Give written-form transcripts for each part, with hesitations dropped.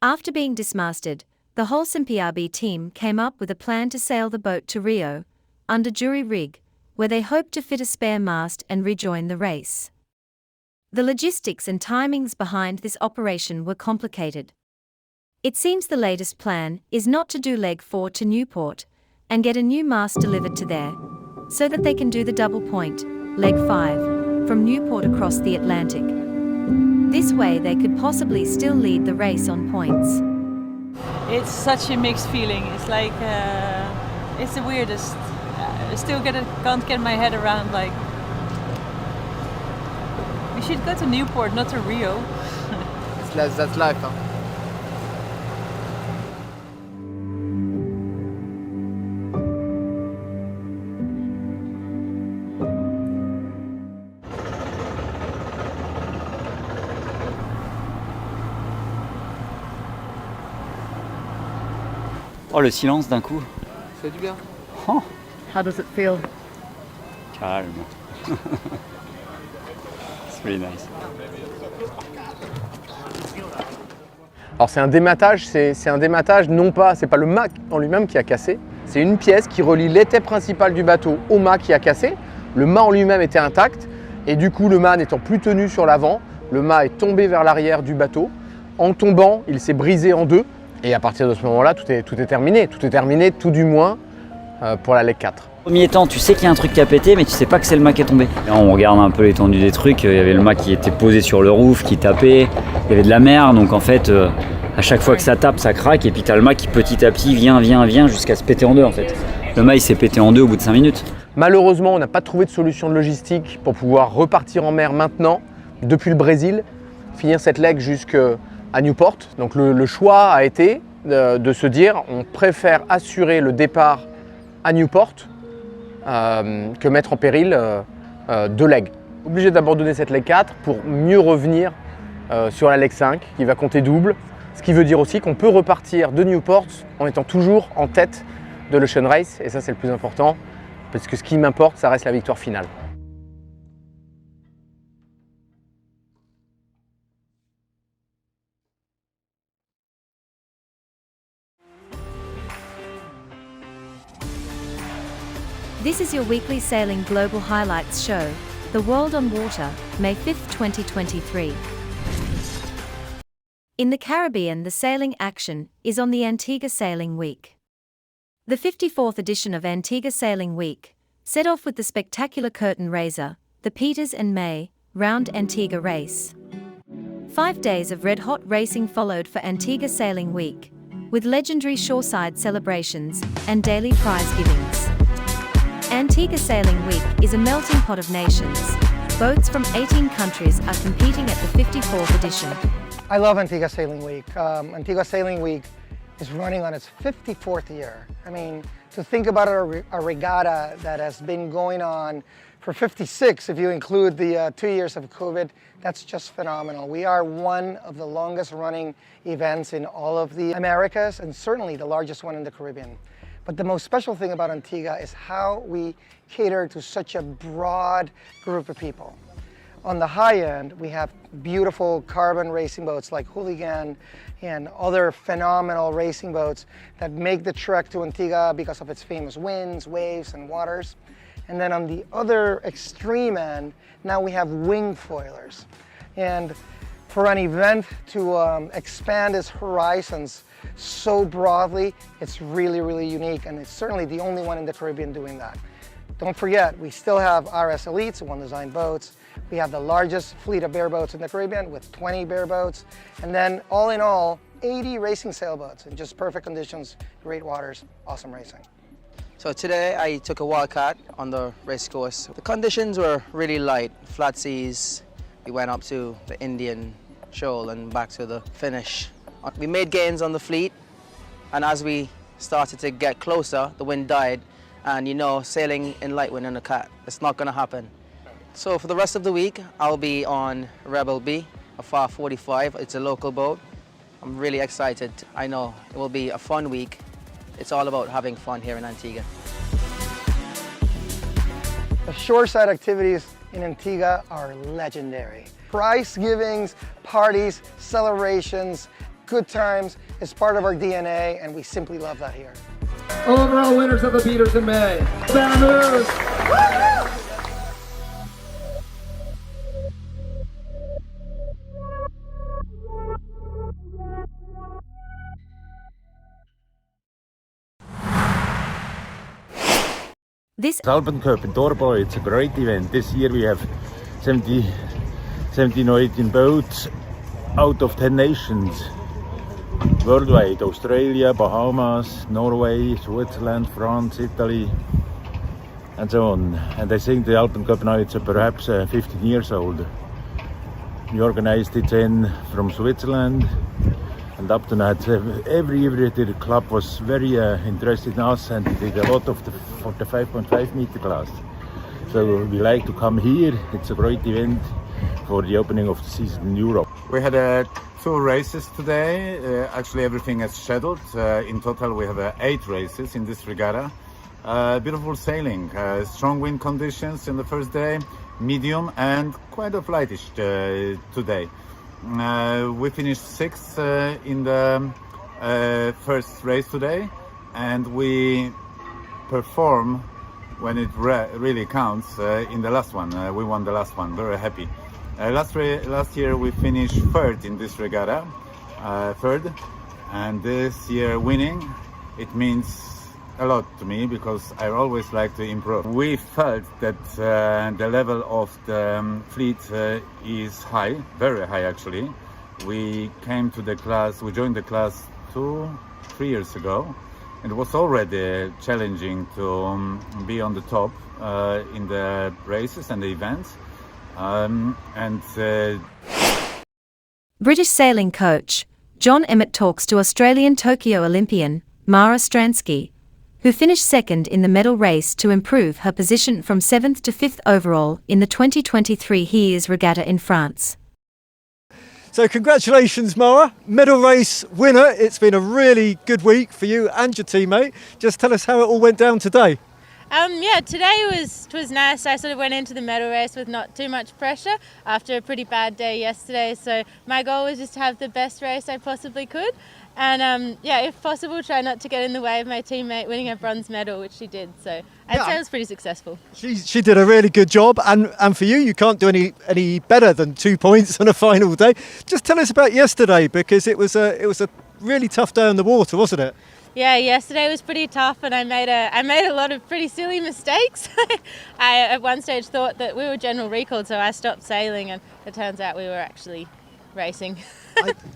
After being dismasted, the Holcim-PRB team came up with a plan to sail the boat to Rio, under jury rig, where they hoped to fit a spare mast and rejoin the race. The logistics and timings behind this operation were complicated. It seems the latest plan is not to do leg 4 to Newport and get a new mast delivered to there, so that they can do the double point, leg 5, from Newport across the Atlantic. This way they could possibly still lead the race on points. It's such a mixed feeling. It's like, it's the weirdest. I still can't get my head around, like, we should go to Newport, not to Rio. That's life, huh? Oh, le silence d'un coup. C'est du bien. Oh, How does it feel? calme. It's really nice. Alors c'est un dématage, c'est un dématage, non pas, c'est pas le mât en lui-même qui a cassé, c'est une pièce qui relie l'étai principal du bateau au mât qui a cassé. Le mât en lui-même était intact et du coup le mât n'étant plus tenu sur l'avant, le mât est tombé vers l'arrière du bateau. En tombant, il s'est brisé en deux et à partir de ce moment-là, tout est terminé. Tout est terminé, tout du moins pour la leg 4. Premier temps, tu sais qu'il y a un truc qui a pété, mais tu sais pas que c'est le mât qui est tombé. Là, on regarde un peu l'étendue des trucs. Il y avait le mât qui était posé sur le roof, qui tapait. Il y avait de la mer, donc en fait, à chaque fois que ça tape, ça craque. Et puis t'as le mât qui petit à petit vient jusqu'à se péter en deux en fait. Le mât il s'est pété en deux au bout de 5 minutes. Malheureusement, on n'a pas trouvé de solution de logistique pour pouvoir repartir en mer maintenant, depuis le Brésil, finir cette leg jusqu'à Newport. Donc le choix a été de se dire, on préfère assurer le départ à Newport que mettre en péril 2 legs. Obligé d'abandonner cette leg 4 pour mieux revenir sur la leg 5 qui va compter double. Ce qui veut dire aussi qu'on peut repartir de Newport en étant toujours en tête de l'Ocean Race et ça c'est le plus important parce que ce qui m'importe ça reste la victoire finale. This is your weekly Sailing Global Highlights show, The World on Water, May 5th, 2023. In the Caribbean, the sailing action is on the Antigua Sailing Week. The 54th edition of Antigua Sailing Week set off with the spectacular curtain raiser, the Peters and May Round Antigua Race. 5 days of red-hot racing followed for Antigua Sailing Week, with legendary shoreside celebrations and daily prize givings. Antigua Sailing Week is a melting pot of nations. Boats from 18 countries are competing at the 54th edition. I love Antigua Sailing Week. Antigua Sailing Week is running on its 54th year. I mean, to think about a regatta that has been going on for 56, if you include the 2 years of COVID, that's just phenomenal. We are one of the longest running events in all of the Americas and certainly the largest one in the Caribbean. But the most special thing about Antigua is how we cater to such a broad group of people. On the high end, we have beautiful carbon racing boats like Hooligan and other phenomenal racing boats that make the trek to Antigua because of its famous winds, waves, and waters. And then on the other extreme end, now we have wing foilers. And for an event to expand its horizons so broadly, it's really, really unique, and it's certainly the only one in the Caribbean doing that. Don't forget, we still have RS Elites, One Design boats. We have the largest fleet of bareboats in the Caribbean with 20 bareboats. And then all in all, 80 racing sailboats in just perfect conditions, great waters, awesome racing. So today I took a wildcat on the race course. The conditions were really light, flat seas. We went up to the Indian Shoal and back to the finish. We made gains on the fleet, and as we started to get closer, the wind died. And you know, sailing in light wind in a cat, it's not gonna happen. So for the rest of the week, I'll be on Rebel B, a FAR 45. It's a local boat. I'm really excited. I know it will be a fun week. It's all about having fun here in Antigua. The shoreside activities in Antigua are legendary. Prize givings, parties, celebrations, good times is part of our DNA, and we simply love that here. Overall winners of the beaters in May. Banners! This Alpencup in Torborg, it's a great event. This year we have 17 or 18 boats out of 10 nations worldwide. Australia, Bahamas, Norway, Switzerland, France, Italy, and so on. And I think the Alpencup now it's perhaps 15 years old. We organized it in from Switzerland, and up to now every year the club was very interested in us and did a lot of the 45.5 meter class. So we like to come here. It's a great event for the opening of the season in Europe. We had 2 races today. Actually everything is scheduled. In total we have 8 races in this regatta. Beautiful sailing, strong wind conditions in the first day, medium and quite a lightish today. We finished 6th in the first race today, and we perform when it really counts in the last one. We won the last one, very happy. Last year we finished 3rd in this regatta, 3rd, and this year winning, it means a lot to me because I always like to improve. We felt that the level of the fleet is high, very high actually. We came to the class, we joined the class 2-3 years ago, and it was already challenging to be on the top in the races and the events. British sailing coach John Emmett talks to Australian Tokyo Olympian Mara Stransky, who finished 2nd in the medal race to improve her position from 7th to 5th overall in the 2023 Hears Regatta in France. So congratulations, Mara, medal race winner. It's been a really good week for you and your teammate. Just tell us how it all went down today. Today was nice. I sort of went into the medal race with not too much pressure after a pretty bad day yesterday. So my goal was just to have the best race I possibly could. And if possible, try not to get in the way of my teammate winning a bronze medal, which she did. So I'd say it was pretty successful. She did a really good job, and for you can't do any better than 2 points on a final day. Just tell us about yesterday, because it was a really tough day on the water, wasn't it? Yeah, yesterday was pretty tough, and I made a lot of pretty silly mistakes. I at one stage thought that we were general recalled, so I stopped sailing, and it turns out we were actually racing.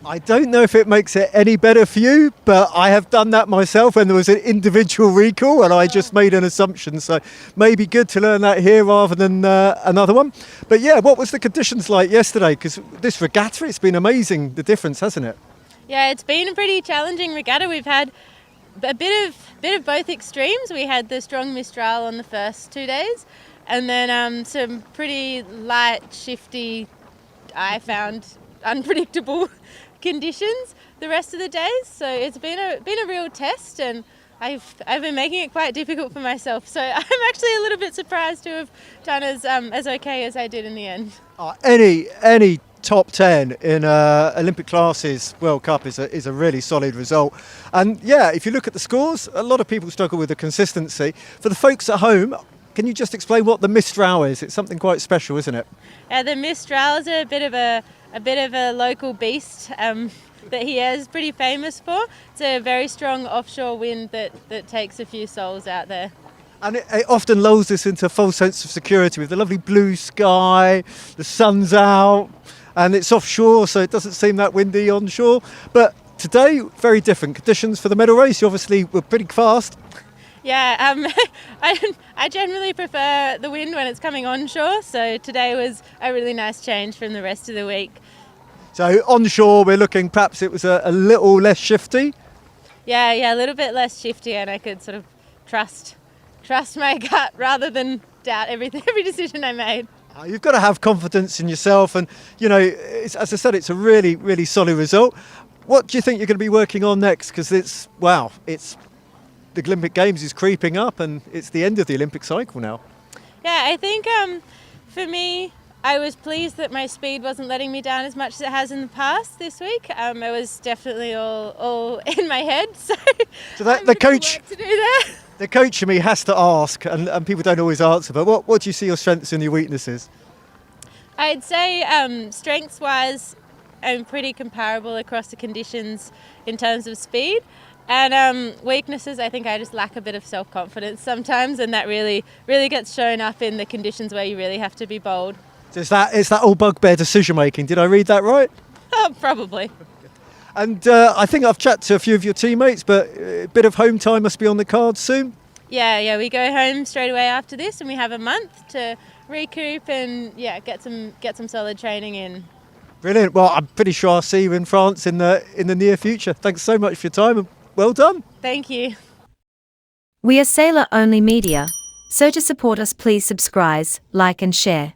I don't know if it makes it any better for you, but I have done that myself when there was an individual recall and I just made an assumption. So maybe good to learn that here rather than another one. But yeah, what was the conditions like yesterday? Because this regatta, it's been amazing, the difference, hasn't it? Yeah, it's been a pretty challenging regatta. We've had a bit of both extremes. We had the strong Mistral on the first 2 days, and then some pretty light, shifty, I found unpredictable conditions the rest of the days. So it's been a real test, and I've been making it quite difficult for myself. So I'm actually a little bit surprised to have done as okay as I did in the end. Any top 10 in Olympic classes World Cup is a really solid result. And yeah, if you look at the scores, a lot of people struggle with the consistency. For the folks at home, can you just explain what the Mistral is? It's something quite special, isn't it? Yeah, the Mistral is a bit of a local beast that he is pretty famous for. It's a very strong offshore wind that takes a few souls out there. And it often lulls us into a false sense of security with the lovely blue sky, the sun's out, and it's offshore, so it doesn't seem that windy onshore. But today, very different conditions for the medal race. You obviously were pretty fast. Yeah, I generally prefer the wind when it's coming onshore, so today was a really nice change from the rest of the week. So onshore, we're looking, perhaps it was a little less shifty? Yeah, a little bit less shifty, and I could sort of trust my gut rather than doubt every decision I made. You've got to have confidence in yourself, and as I said, it's a really, really solid result. What do you think you're going to be working on next? Because it's the Olympic Games is creeping up, and it's the end of the Olympic cycle now. Yeah, I think for me, I was pleased that my speed wasn't letting me down as much as it has in the past this week. It was definitely all in my head, so that the coach, to do there. the coach in me has to ask, and people don't always answer. But what do you see your strengths and your weaknesses? I'd say strengths-wise, I'm pretty comparable across the conditions in terms of speed. And weaknesses, I think I just lack a bit of self-confidence sometimes, and that really gets shown up in the conditions where you really have to be bold. So is that all bugbear decision making? Did I read that right? Oh, probably. And I think I've chatted to a few of your teammates, but a bit of home time must be on the cards soon. Yeah, we go home straight away after this, and we have a month to recoup and get some solid training in. Brilliant. Well, I'm pretty sure I'll see you in France in the near future. Thanks so much for your time, and well done. Thank you. We are sailor-only media, so to support us please subscribe, like and share.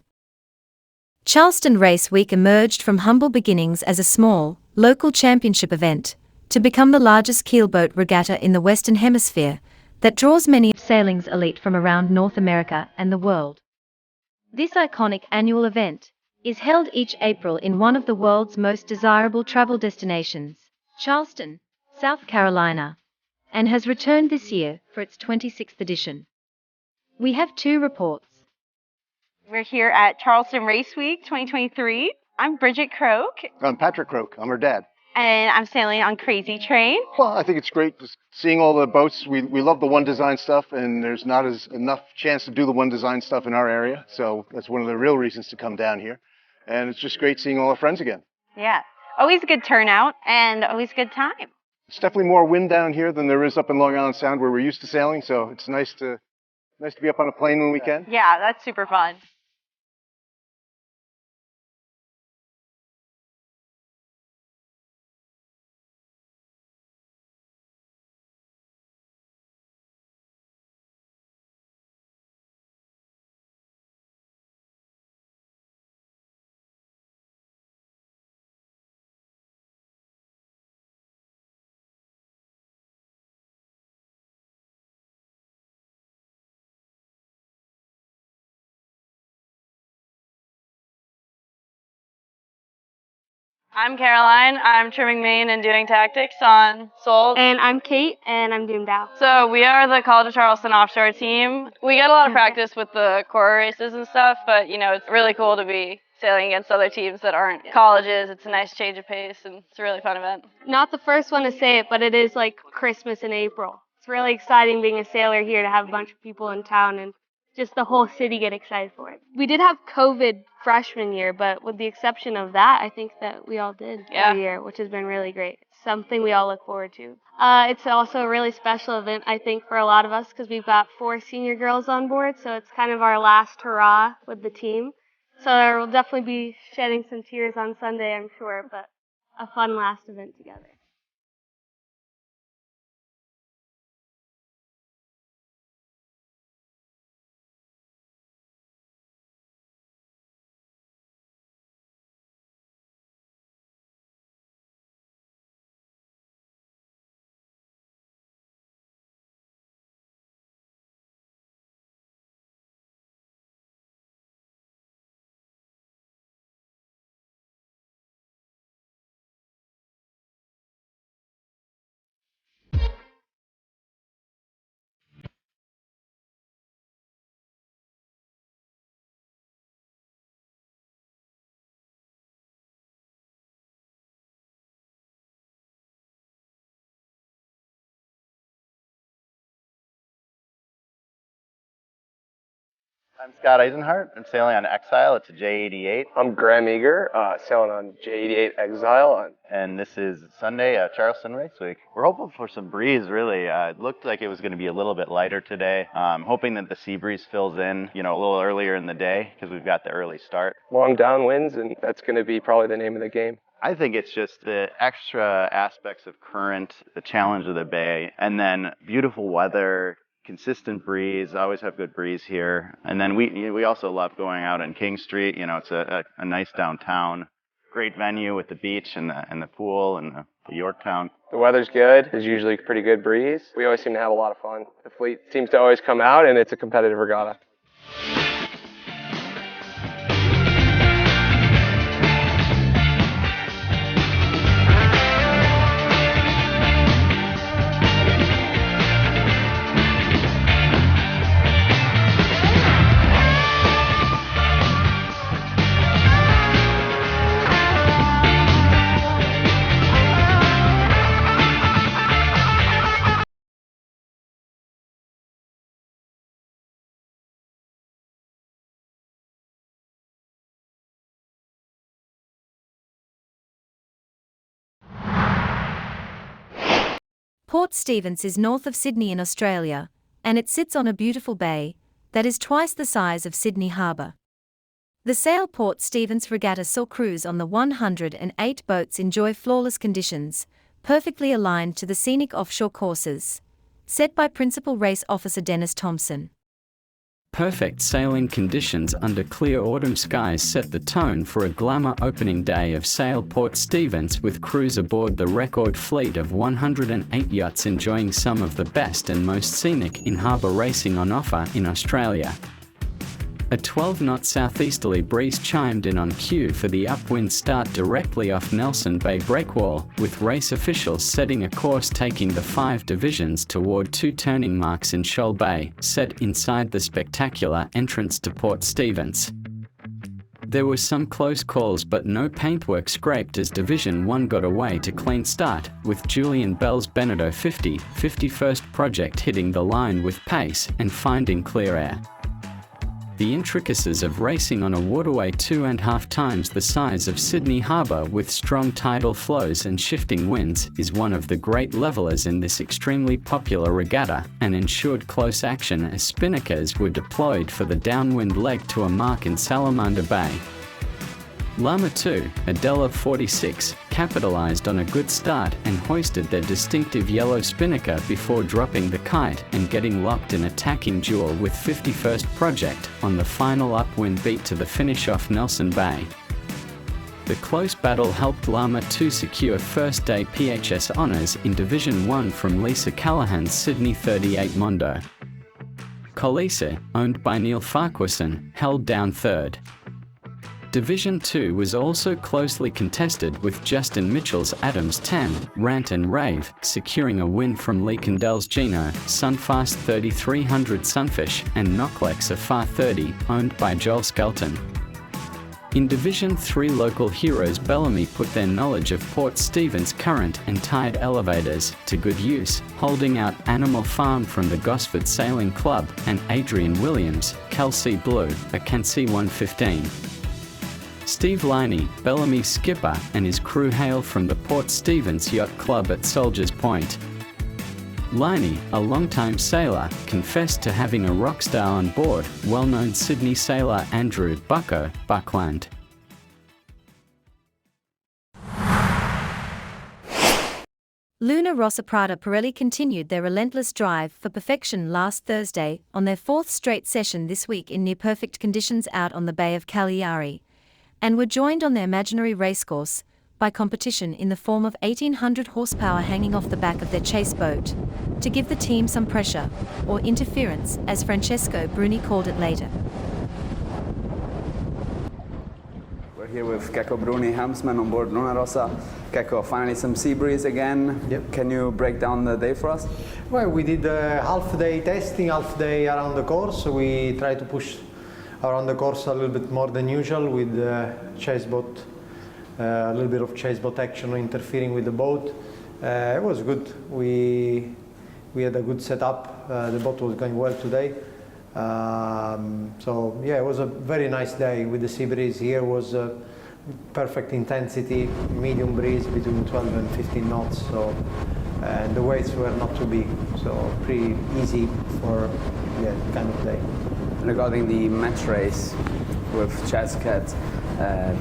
Charleston Race Week emerged from humble beginnings as a small, local championship event, to become the largest keelboat regatta in the Western Hemisphere, that draws many of sailing's elite from around North America and the world. This iconic annual event is held each April in one of the world's most desirable travel destinations, Charleston, South Carolina, and has returned this year for its 26th edition. We have two reports. We're here at Charleston Race Week 2023. I'm Bridget Croak. I'm Patrick Croak. I'm her dad. And I'm sailing on Crazy Train. Well, I think it's great just seeing all the boats. We love the One Design stuff, and there's not enough chance to do the One Design stuff in our area. So that's one of the real reasons to come down here. And it's just great seeing all our friends again. Yeah, always a good turnout and always a good time. It's definitely more wind down here than there is up in Long Island Sound where we're used to sailing. So it's nice to be up on a plane when we can. Yeah, that's super fun. I'm Caroline. I'm trimming main and doing tactics on Soul. And I'm Kate, and I'm doing bow. So we are the College of Charleston offshore team. We get a lot of practice with the core races and stuff, but it's really cool to be sailing against other teams that aren't colleges. It's a nice change of pace, and it's a really fun event. Not the first one to say it, but it is like Christmas in April. It's really exciting being a sailor here to have a bunch of people in town and just the whole city get excited for it. We did have COVID freshman year, but with the exception of that, I think that we all did every year, which has been really great. Something we all look forward to. It's also a really special event, I think, for a lot of us because we've got 4 senior girls on board, so it's kind of our last hurrah with the team. So we'll definitely be shedding some tears on Sunday, I'm sure, but a fun last event together. I'm Scott Eisenhart. I'm sailing on Exile. It's a J88. I'm Graham Eager, sailing on J88 Exile. And this is Sunday, Charleston Race Week. We're hopeful for some breeze, really. It looked like it was going to be a little bit lighter today. I'm hoping that the sea breeze fills in, a little earlier in the day because we've got the early start. Long downwinds, and that's going to be probably the name of the game. I think it's just the extra aspects of current, the challenge of the bay, and then beautiful weather, consistent breeze. Always have good breeze here. And then we also love going out on King Street. It's a nice downtown, great venue with the beach and the pool and the Yorktown. The weather's good. There's usually pretty good breeze. We always seem to have a lot of fun. The fleet seems to always come out, and it's a competitive regatta. Port Stephens is north of Sydney in Australia, and it sits on a beautiful bay that is twice the size of Sydney Harbour. The Sail Port Stephens Regatta saw crews on the 108 boats enjoy flawless conditions, perfectly aligned to the scenic offshore courses set by Principal Race Officer Dennis Thompson. Perfect sailing conditions under clear autumn skies set the tone for a glamour opening day of Sail Port Stephens, with crews aboard the record fleet of 108 yachts enjoying some of the best and most scenic in-harbour racing on offer in Australia. A 12-knot southeasterly breeze chimed in on cue for the upwind start directly off Nelson Bay breakwall, with race officials setting a course taking the 5 divisions toward 2 turning marks in Shoal Bay, set inside the spectacular entrance to Port Stephens. There were some close calls but no paintwork scraped as Division 1 got away to clean start, with Julian Bell's Beneteau 51st project hitting the line with pace and finding clear air. The intricacies of racing on a waterway 2.5 times the size of Sydney Harbour with strong tidal flows and shifting winds is one of the great levelers in this extremely popular regatta, and ensured close action as spinnakers were deployed for the downwind leg to a mark in Salamander Bay. Lama 2, Adela 46, capitalised on a good start and hoisted their distinctive yellow spinnaker before dropping the kite and getting locked in a tacking duel with 51st Project on the final upwind beat to the finish off Nelson Bay. The close battle helped Lama 2 secure first day PHS honours in Division 1 from Lisa Callahan's Sydney 38 Mondo. Colisa, owned by Neil Farquharson, held down third. Division 2 was also closely contested, with Justin Mitchell's Adams 10, Rant and Rave, securing a win from Lee Condell's Gino, Sunfast 3300 Sunfish, and Knocklex a Far 30, owned by Joel Skelton. In Division 3, local heroes Bellamy put their knowledge of Port Stephens current and tide elevators to good use, holding out Animal Farm from the Gosford Sailing Club and Adrian Williams, Kelsey Blue, a Cansey 115. Steve Liney, Bellamy's skipper, and his crew hail from the Port Stephens Yacht Club at Soldiers Point. Liney, a longtime sailor, confessed to having a rock star on board, well-known Sydney sailor Andrew "Bucko" Buckland. Luna Rossa Prada Pirelli continued their relentless drive for perfection last Thursday on their 4th straight session this week in near-perfect conditions out on the Bay of Cagliari, and were joined on their imaginary racecourse by competition in the form of 1,800 horsepower hanging off the back of their chase boat, to give the team some pressure, or interference, as Francesco Bruni called it later. We're here with Keko Bruni, helmsman on board Luna Rossa. Keko, finally some sea breeze again. Yep. Can you break down the day for us? Well, we did half day testing, half day around the course. We tried to push around the course a little bit more than usual with chase boat, a little bit of chase boat action interfering with the boat. It was good. We had a good setup. The boat was going well today. So yeah, it was a very nice day with the sea breeze. Here was perfect intensity, medium breeze between 12 and 15 knots. So and the waves were not too big, so pretty easy for kind of day. Regarding the match race with Chascat,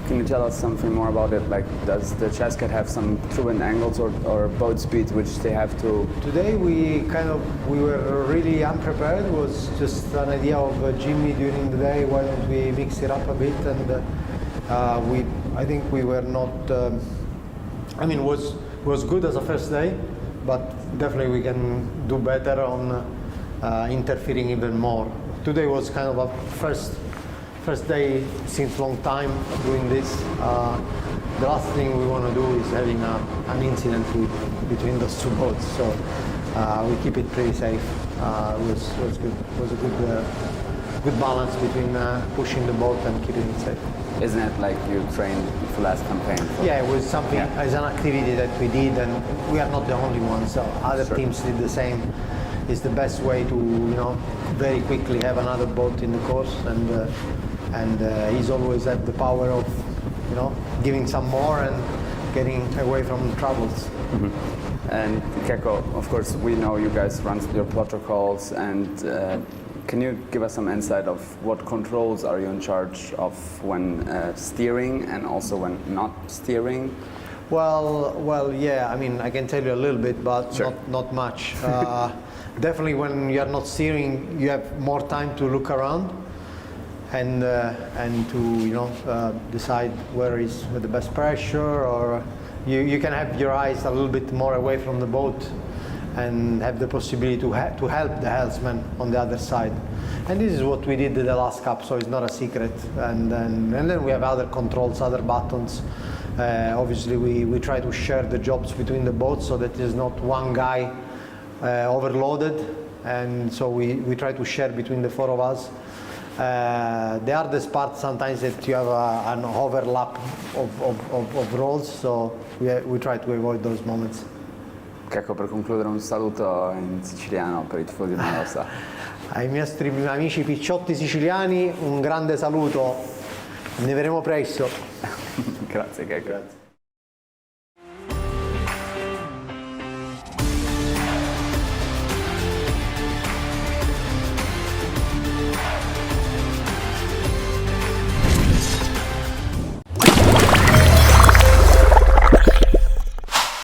can you tell us something more about it? Like, does the Chascat have some true wind angles or boat speeds which they have to? Today we were really unprepared. It was just an idea of Jimmy during the day. Why don't we mix it up a bit? And I think we were not. I mean, it was good as a first day, but definitely we can do better on interfering even more. Today was kind of a first day since long time doing this. The last thing we want to do is having an incident between those two boats. So we keep it pretty safe. It was good. It was a good balance between pushing the boat and keeping it safe. Isn't it like you trained for last campaign? Yeah, it was something as an activity that we did, and we are not the only ones. So other teams did the same. It's the best way to, very quickly have another boat in the course, and he's always had the power of, giving some more and getting away from troubles. Mm-hmm. And Keko, of course, we know you guys run your protocols, and can you give us some insight of what controls are you in charge of when steering and also when not steering? Well, yeah. I mean, I can tell you a little bit, but sure. not much. Definitely, when you are not steering, you have more time to look around and to decide where is the best pressure, or you can have your eyes a little bit more away from the boat and have the possibility to help the helmsman on the other side. And this is what we did in the last cup, so it's not a secret. And then we have other controls, other buttons. Obviously, we try to share the jobs between the boats so that there's not one guy overloaded, and so we try to share between the four of us. The hardest part sometimes that you have an overlap of roles, so we try to avoid those moments. Ecco, per concludere un saluto in siciliano per i tifosi di Rossa. Ai nostri amici picciotti siciliani un grande saluto, ne vedremo presto. Grazie Checco.